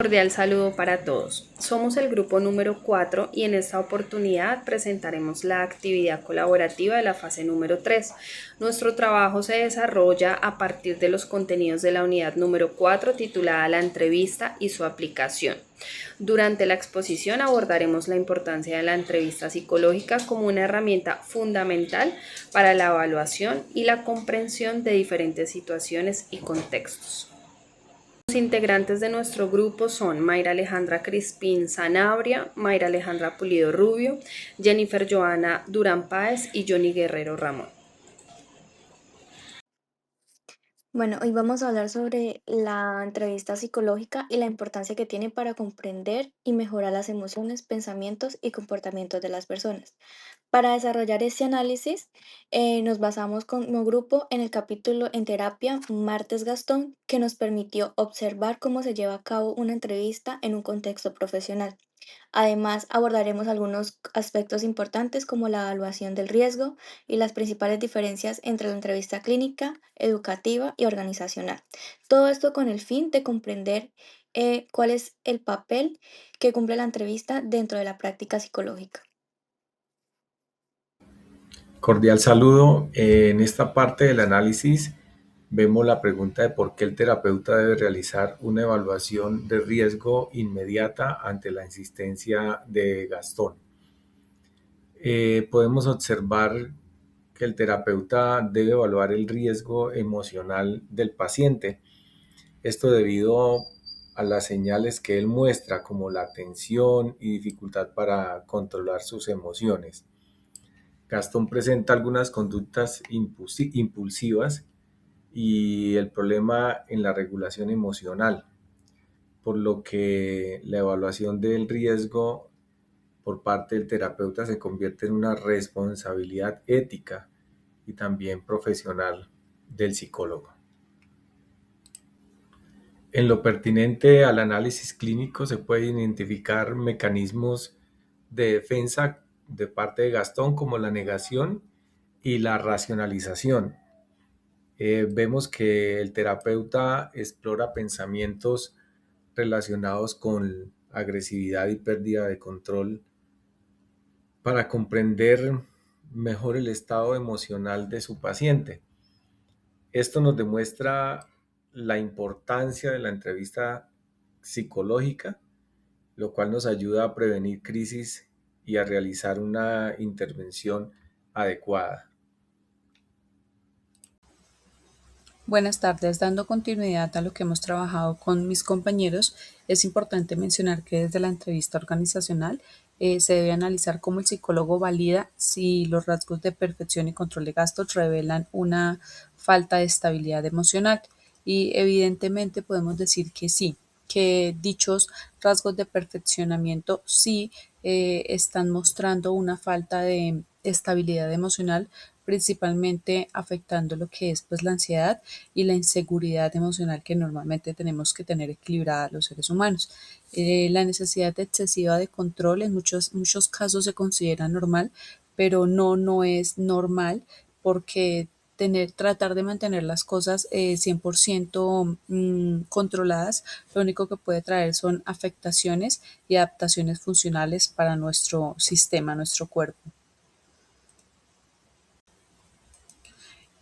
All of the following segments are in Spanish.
Cordial saludo para todos. Somos el grupo número 4 y en esta oportunidad presentaremos la actividad colaborativa de la fase número 3. Nuestro trabajo se desarrolla a partir de los contenidos de la unidad número 4 titulada La entrevista y su aplicación. Durante la exposición abordaremos la importancia de la entrevista psicológica como una herramienta fundamental para la evaluación y la comprensión de diferentes situaciones y contextos. Los integrantes de nuestro grupo son Mayra Alejandra Crispín Sanabria, Mayra Alejandra Pulido Rubio, Jennifer Joana Durán Páez y Johnny Guerrero Ramón. Bueno, hoy vamos a hablar sobre la entrevista psicológica y la importancia que tiene para comprender y mejorar las emociones, pensamientos y comportamientos de las personas. Para desarrollar este análisis, nos basamos como grupo en el capítulo en terapia Martes Gastón, que nos permitió observar cómo se lleva a cabo una entrevista en un contexto profesional. Además, abordaremos algunos aspectos importantes como la evaluación del riesgo y las principales diferencias entre la entrevista clínica, educativa y organizacional. Todo esto con el fin de comprender cuál es el papel que cumple la entrevista dentro de la práctica psicológica. Cordial saludo. En esta parte del análisis vemos la pregunta de por qué el terapeuta debe realizar una evaluación de riesgo inmediata ante la insistencia de Gastón. Podemos observar que el terapeuta debe evaluar el riesgo emocional del paciente. Esto debido a las señales que él muestra, como la tensión y dificultad para controlar sus emociones. Gastón presenta algunas conductas impulsivas y el problema en la regulación emocional, por lo que la evaluación del riesgo por parte del terapeuta se convierte en una responsabilidad ética y también profesional del psicólogo. En lo pertinente al análisis clínico se pueden identificar mecanismos de defensa de parte de Gastón como la negación y la racionalización. Vemos que el terapeuta explora pensamientos relacionados con agresividad y pérdida de control para comprender mejor el estado emocional de su paciente. Esto nos demuestra la importancia de la entrevista psicológica, lo cual nos ayuda a prevenir crisis y a realizar una intervención adecuada. Buenas tardes. Dando continuidad a lo que hemos trabajado con mis compañeros, es importante mencionar que desde la entrevista organizacional se debe analizar cómo el psicólogo valida si los rasgos de perfección y control de gastos revelan una falta de estabilidad emocional. Y evidentemente podemos decir que sí, que dichos rasgos de perfeccionamiento sí están mostrando una falta de estabilidad emocional, principalmente afectando lo que es pues la ansiedad y la inseguridad emocional que normalmente tenemos que tener equilibrada los seres humanos. La necesidad excesiva de control en muchos casos se considera normal, pero no es normal porque tratar de mantener las cosas 100% controladas, lo único que puede traer son afectaciones y adaptaciones funcionales para nuestro sistema, nuestro cuerpo.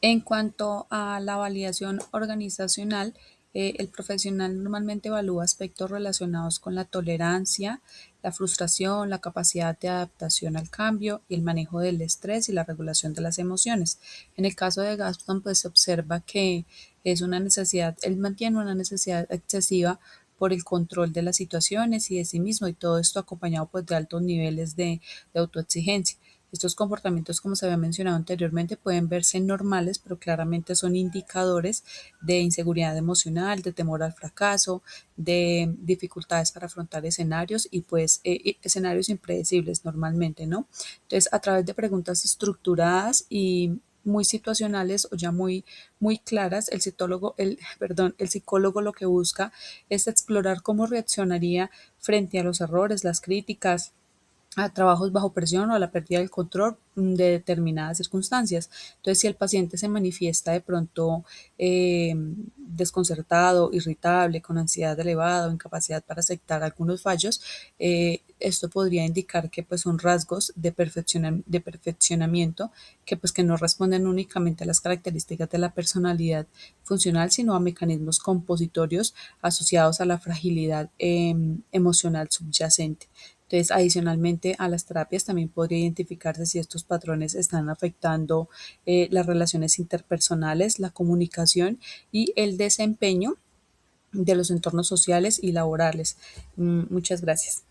En cuanto a la validación organizacional, el profesional normalmente evalúa aspectos relacionados con la tolerancia, la frustración, la capacidad de adaptación al cambio y el manejo del estrés y la regulación de las emociones. En el caso de Gaston, pues se observa que es una necesidad, él mantiene una necesidad excesiva por el control de las situaciones y de sí mismo, y todo esto acompañado pues de altos niveles de autoexigencia. Estos comportamientos, como se había mencionado anteriormente, pueden verse normales, pero claramente son indicadores de inseguridad emocional, de temor al fracaso, de dificultades para afrontar escenarios y pues escenarios impredecibles normalmente, ¿no? Entonces, a través de preguntas estructuradas y muy situacionales o ya muy claras, el psicólogo lo que busca es explorar cómo reaccionaría frente a los errores, las críticas, a trabajos bajo presión o a la pérdida del control de determinadas circunstancias. Entonces, si el paciente se manifiesta de pronto desconcertado, irritable, con ansiedad elevada o incapacidad para aceptar algunos fallos, esto podría indicar que pues, son rasgos de perfeccionamiento que, pues, que no responden únicamente a las características de la personalidad funcional, sino a mecanismos compositorios asociados a la fragilidad emocional subyacente. Entonces, adicionalmente a las terapias, también podría identificarse si estos patrones están afectando las relaciones interpersonales, la comunicación y el desempeño de los entornos sociales y laborales. Muchas gracias.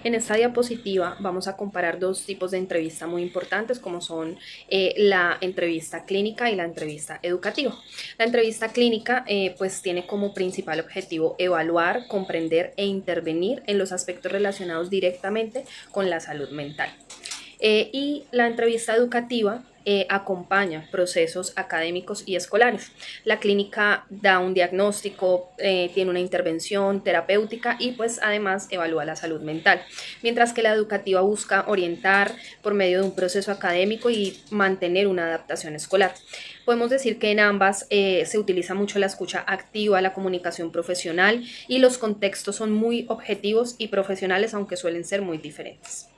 En esta diapositiva vamos a comparar dos tipos de entrevista muy importantes como son la entrevista clínica y la entrevista educativa. La entrevista clínica pues tiene como principal objetivo evaluar, comprender e intervenir en los aspectos relacionados directamente con la salud mental. Y la entrevista educativa acompaña procesos académicos y escolares. La clínica da un diagnóstico, tiene una intervención terapéutica y pues además evalúa la salud mental, mientras que la educativa busca orientar por medio de un proceso académico y mantener una adaptación escolar. Podemos decir que en ambas se utiliza mucho la escucha activa, la comunicación profesional y los contextos son muy objetivos y profesionales, aunque suelen ser muy diferentes.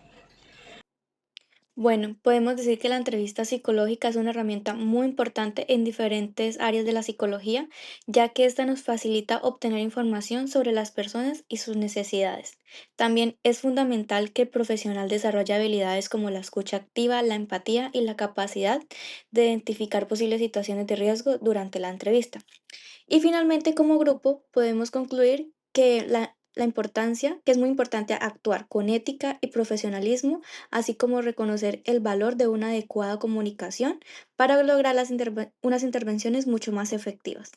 Bueno, podemos decir que la entrevista psicológica es una herramienta muy importante en diferentes áreas de la psicología, ya que esta nos facilita obtener información sobre las personas y sus necesidades. También es fundamental que el profesional desarrolle habilidades como la escucha activa, la empatía y la capacidad de identificar posibles situaciones de riesgo durante la entrevista. Y finalmente, como grupo, podemos concluir que la importancia, que es muy importante actuar con ética y profesionalismo, así como reconocer el valor de una adecuada comunicación para lograr unas intervenciones mucho más efectivas.